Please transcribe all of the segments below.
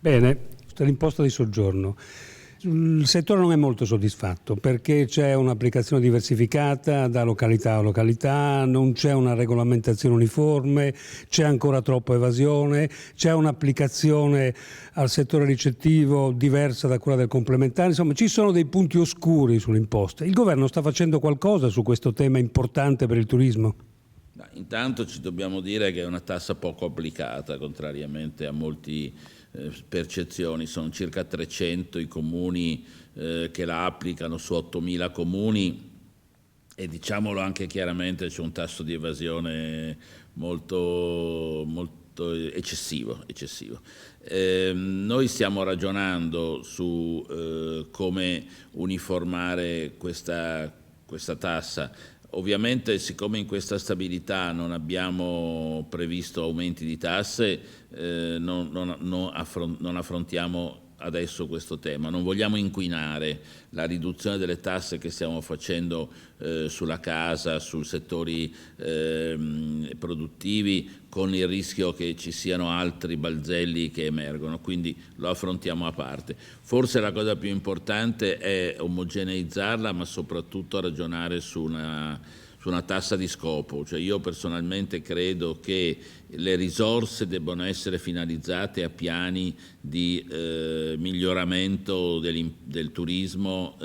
Bene, l'imposta di soggiorno. Il settore non è molto soddisfatto perché c'è un'applicazione diversificata da località a località, non c'è una regolamentazione uniforme, c'è ancora troppa evasione, c'è un'applicazione al settore ricettivo diversa da quella del complementare, insomma ci sono dei punti oscuri sull'imposta. Il governo sta facendo qualcosa su questo tema importante per il turismo? Intanto ci dobbiamo dire che è una tassa poco applicata, contrariamente a molti percezioni. Sono circa 300 i comuni che la applicano su 8.000 comuni e, diciamolo anche chiaramente, c'è un tasso di evasione molto eccessivo. Noi stiamo ragionando su come uniformare questa tassa. Ovviamente, siccome in questa stabilità non abbiamo previsto aumenti di tasse, non affrontiamo adesso questo tema. Non vogliamo inquinare la riduzione delle tasse che stiamo facendo sulla casa, sui settori produttivi, con il rischio che ci siano altri balzelli che emergono, quindi lo affrontiamo a parte. Forse la cosa più importante è omogeneizzarla, ma soprattutto ragionare su una tassa di scopo. Cioè, io personalmente credo che le risorse debbano essere finalizzate a piani di miglioramento del turismo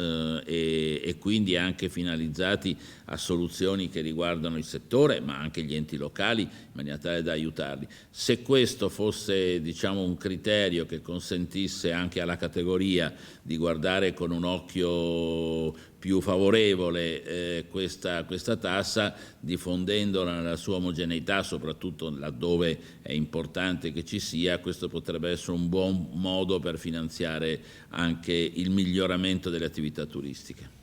e quindi anche finalizzati a soluzioni che riguardano il settore, ma anche gli enti locali, in maniera tale da aiutarli. Se questo fosse, diciamo, un criterio che consentisse anche alla categoria di guardare con un occhio più favorevole questa tassa, diffondendola nella sua omogeneità, soprattutto laddove è importante che ci sia, questo potrebbe essere un buon modo per finanziare anche il miglioramento delle attività turistiche.